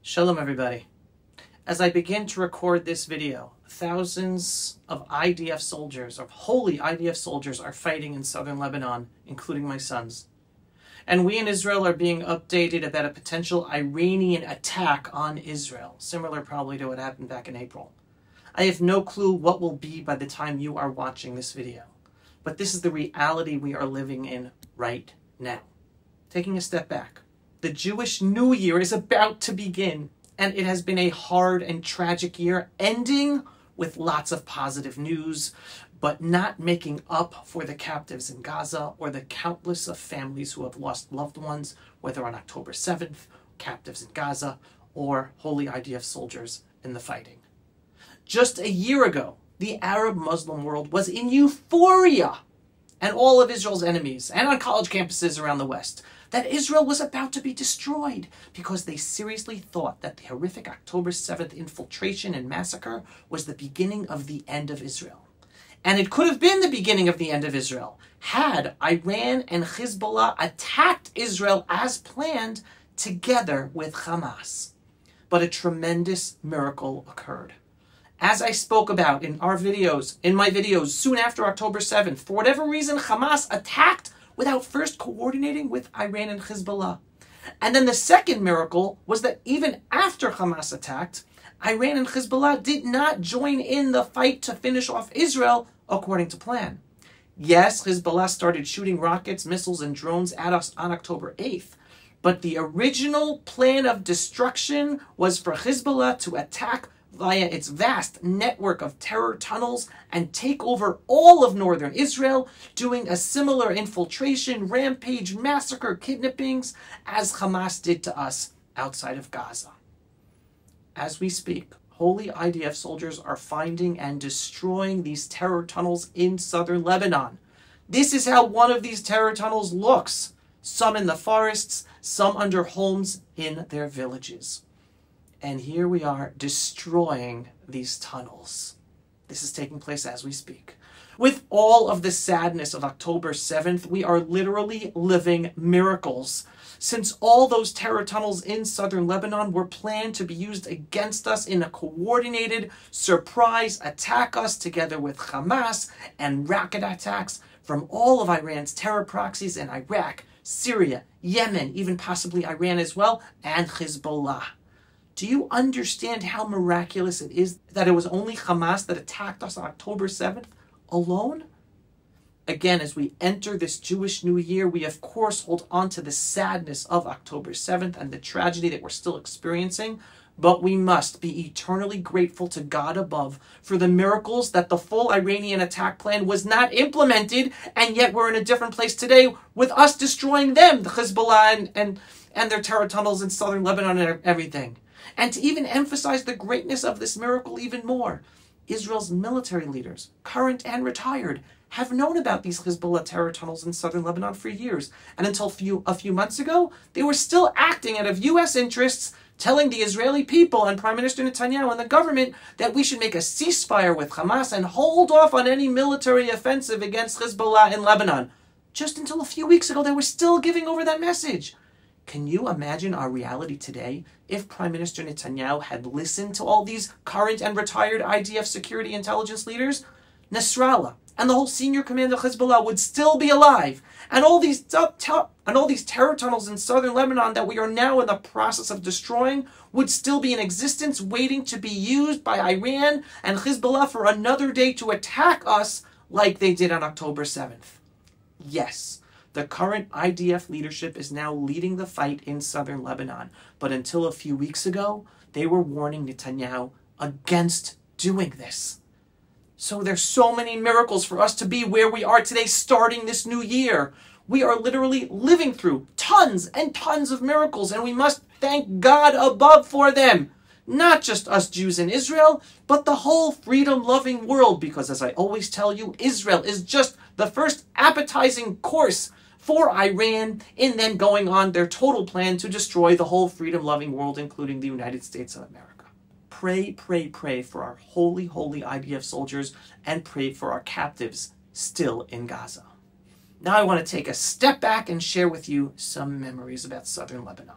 Shalom everybody. As I begin to record this video, thousands of IDF soldiers, of holy IDF soldiers, are fighting in southern Lebanon, including my sons. And we in Israel are being updated about a potential Iranian attack on Israel, similar probably to what happened back in April. I have no clue what will be by the time you are watching this video, but this is the reality we are living in right now. Taking a step back, the Jewish New Year is about to begin, and it has been a hard and tragic year, ending with lots of positive news, but not making up for the captives in Gaza or the countless of families who have lost loved ones, whether on October 7th, captives in Gaza, or holy IDF soldiers in the fighting. Just a year ago, the Arab Muslim world was in euphoria, and all of Israel's enemies, and on college campuses around the West, that Israel was about to be destroyed because they seriously thought that the horrific October 7th infiltration and massacre was the beginning of the end of Israel. And it could have been the beginning of the end of Israel had Iran and Hezbollah attacked Israel as planned together with Hamas. But a tremendous miracle occurred. As I spoke about in my videos soon after October 7th, for whatever reason, Hamas attacked without first coordinating with Iran and Hezbollah. And then the second miracle was that even after Hamas attacked, Iran and Hezbollah did not join in the fight to finish off Israel according to plan. Yes, Hezbollah started shooting rockets, missiles, and drones at us on October 8th, but the original plan of destruction was for Hezbollah to attack via its vast network of terror tunnels and take over all of northern Israel, doing a similar infiltration, rampage, massacre, kidnappings as Hamas did to us outside of Gaza. As we speak, holy IDF soldiers are finding and destroying these terror tunnels in southern Lebanon. This is how one of these terror tunnels looks. Some in the forests, some under homes in their villages. And here we are destroying these tunnels. This is taking place as we speak. With all of the sadness of October 7th, we are literally living miracles. Since all those terror tunnels in southern Lebanon were planned to be used against us in a coordinated surprise attack us together with Hamas and rocket attacks from all of Iran's terror proxies in Iraq, Syria, Yemen, even possibly Iran as well, and Hezbollah. Do you understand how miraculous it is that it was only Hamas that attacked us on October 7th alone? Again, as we enter this Jewish New Year, we of course hold on to the sadness of October 7th and the tragedy that we're still experiencing, but we must be eternally grateful to God above for the miracles that the full Iranian attack plan was not implemented, and yet we're in a different place today with us destroying them, the Hezbollah and their terror tunnels in southern Lebanon and everything. And to even emphasize the greatness of this miracle even more, Israel's military leaders, current and retired, have known about these Hezbollah terror tunnels in southern Lebanon for years. And until a few months ago, they were still acting out of U.S. interests, telling the Israeli people and Prime Minister Netanyahu and the government that we should make a ceasefire with Hamas and hold off on any military offensive against Hezbollah in Lebanon. Just until a few weeks ago, they were still giving over that message. Can you imagine our reality today if Prime Minister Netanyahu had listened to all these current and retired IDF security intelligence leaders? Nasrallah and the whole senior command of Hezbollah would still be alive, and all these terror tunnels in southern Lebanon that we are now in the process of destroying would still be in existence, waiting to be used by Iran and Hezbollah for another day to attack us like they did on October 7th. Yes. The current IDF leadership is now leading the fight in southern Lebanon, but until a few weeks ago, they were warning Netanyahu against doing this. So there's so many miracles for us to be where we are today, starting this new year. We are literally living through tons and tons of miracles, and we must thank God above for them. Not just us Jews in Israel, but the whole freedom-loving world, because as I always tell you, Israel is just the first appetizing course for Iran in then going on their total plan to destroy the whole freedom-loving world, including the United States of America. Pray, pray, pray for our holy, holy IDF soldiers, and pray for our captives still in Gaza. Now I want to take a step back and share with you some memories about southern Lebanon.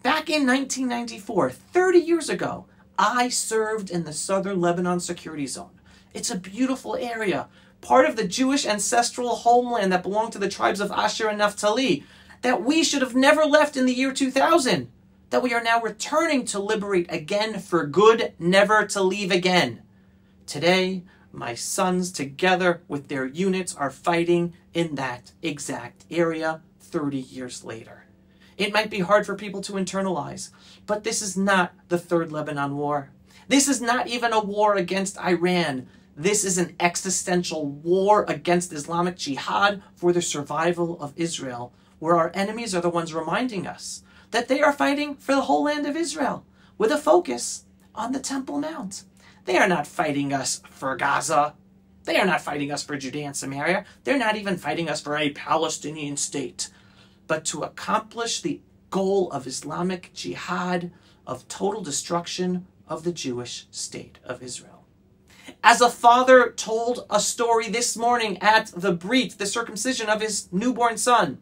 Back in 1994, 30 years ago, I served in the southern Lebanon security zone. It's a beautiful area, part of the Jewish ancestral homeland that belonged to the tribes of Asher and Naphtali, that we should have never left in the year 2000, that we are now returning to liberate again for good, never to leave again. Today, my sons, together with their units, are fighting in that exact area 30 years later. It might be hard for people to internalize, but this is not the Third Lebanon War. This is not even a war against Iran. This is an existential war against Islamic Jihad for the survival of Israel, where our enemies are the ones reminding us that they are fighting for the whole land of Israel, with a focus on the Temple Mount. They are not fighting us for Gaza. They are not fighting us for Judea and Samaria. They're not even fighting us for a Palestinian state. But to accomplish the goal of Islamic Jihad, of total destruction of the Jewish state of Israel. As a father told a story this morning at the Brit, the circumcision of his newborn son,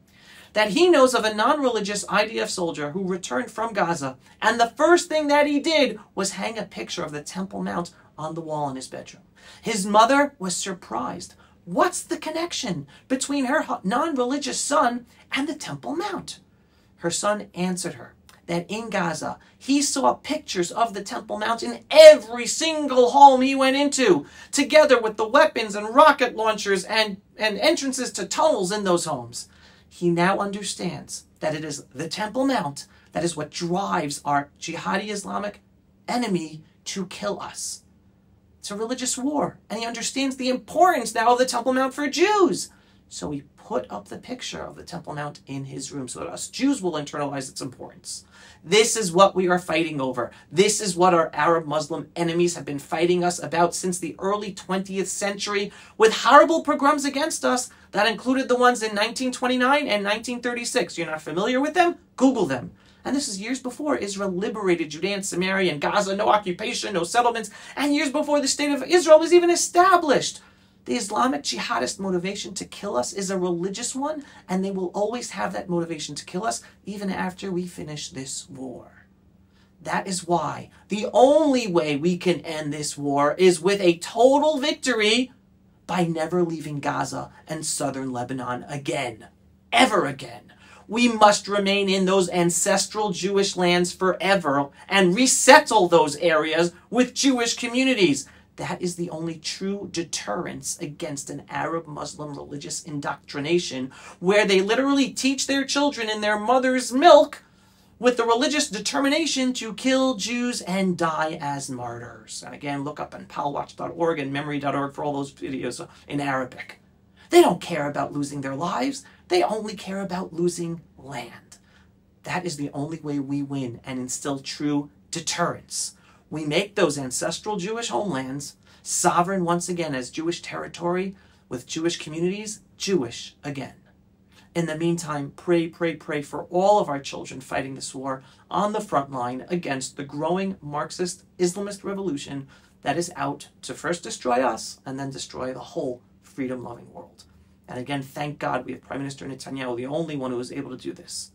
that he knows of a non-religious IDF soldier who returned from Gaza, and the first thing that he did was hang a picture of the Temple Mount on the wall in his bedroom. His mother was surprised. What's the connection between her non-religious son and the Temple Mount? Her son answered her that in Gaza, he saw pictures of the Temple Mount in every single home he went into, together with the weapons and rocket launchers and entrances to tunnels in those homes. He now understands that it is the Temple Mount that is what drives our jihadi Islamic enemy to kill us. It's a religious war, and he understands the importance now of the Temple Mount for Jews. So he put up the picture of the Temple Mount in his room so that us Jews will internalize its importance. This is what we are fighting over. This is what our Arab Muslim enemies have been fighting us about since the early 20th century, with horrible pogroms against us that included the ones in 1929 and 1936. You're not familiar with them? Google them. And this is years before Israel liberated Judea and Samaria and Gaza, no occupation, no settlements, and years before the state of Israel was even established. The Islamic jihadist motivation to kill us is a religious one, and they will always have that motivation to kill us even after we finish this war. That is why the only way we can end this war is with a total victory by never leaving Gaza and southern Lebanon again. Ever again. We must remain in those ancestral Jewish lands forever and resettle those areas with Jewish communities. That is the only true deterrence against an Arab Muslim religious indoctrination where they literally teach their children in their mother's milk with the religious determination to kill Jews and die as martyrs. And again, look up on palwatch.org and memory.org for all those videos in Arabic. They don't care about losing their lives. They only care about losing land. That is the only way we win and instill true deterrence. We make those ancestral Jewish homelands sovereign once again as Jewish territory with Jewish communities, Jewish again. In the meantime, pray, pray, pray for all of our children fighting this war on the front line against the growing Marxist Islamist revolution that is out to first destroy us and then destroy the whole freedom-loving world. And again, thank God we have Prime Minister Netanyahu, the only one who is able to do this.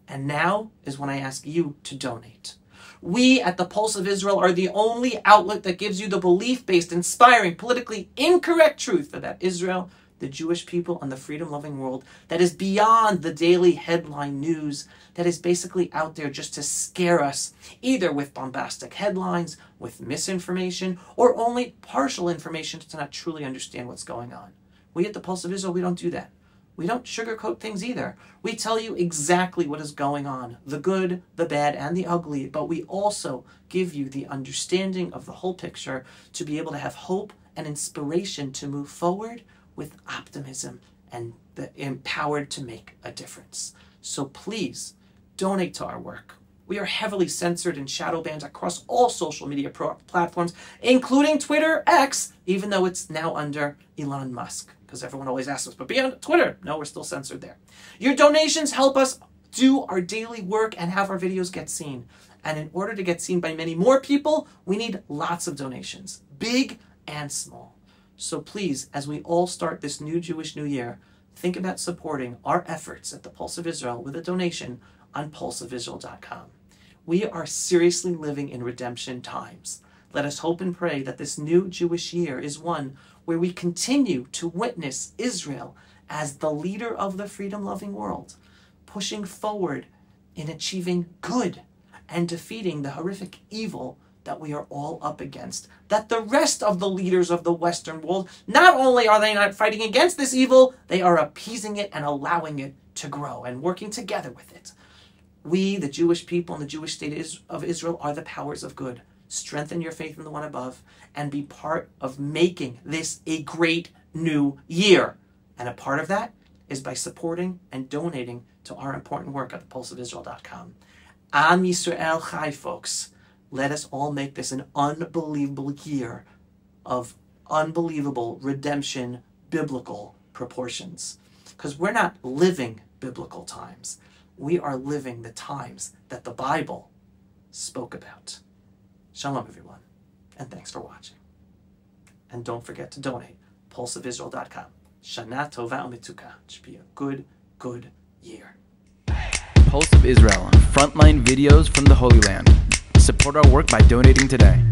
And now is when I ask you to donate. We at the Pulse of Israel are the only outlet that gives you the belief-based, inspiring, politically incorrect truth that Israel, the Jewish people, and the freedom-loving world that is beyond the daily headline news that is basically out there just to scare us, either with bombastic headlines, with misinformation, or only partial information to not truly understand what's going on. We at the Pulse of Israel, we don't do that. We don't sugarcoat things either. We tell you exactly what is going on, the good, the bad, and the ugly, but we also give you the understanding of the whole picture to be able to have hope and inspiration to move forward with optimism and empowered to make a difference. So please, donate to our work. We are heavily censored and shadow banned across all social media platforms, including Twitter, X, even though it's now under Elon Musk. Because everyone always asks us, but beyond Twitter, no, we're still censored there. Your donations help us do our daily work and have our videos get seen. And in order to get seen by many more people, we need lots of donations, big and small. So please, as we all start this new Jewish New Year, think about supporting our efforts at the Pulse of Israel with a donation on pulseofisrael.com. We are seriously living in redemption times. Let us hope and pray that this new Jewish year is one where we continue to witness Israel as the leader of the freedom-loving world, pushing forward in achieving good and defeating the horrific evil that we are all up against. That the rest of the leaders of the Western world, not only are they not fighting against this evil, they are appeasing it and allowing it to grow and working together with it. We, the Jewish people and the Jewish state of Israel, are the powers of good. Strengthen your faith in the one above and be part of making this a great new year. And a part of that is by supporting and donating to our important work at thepulseofisrael.com. Am Yisrael Chai, folks. Let us all make this an unbelievable year of unbelievable redemption, biblical proportions. Because we're not living biblical times. We are living the times that the Bible spoke about. Shalom, everyone, and thanks for watching. And don't forget to donate, pulseofisrael.com. Shana Tova U'Mitzuka. It should be a good, good year. Pulse of Israel, frontline videos from the Holy Land. Support our work by donating today.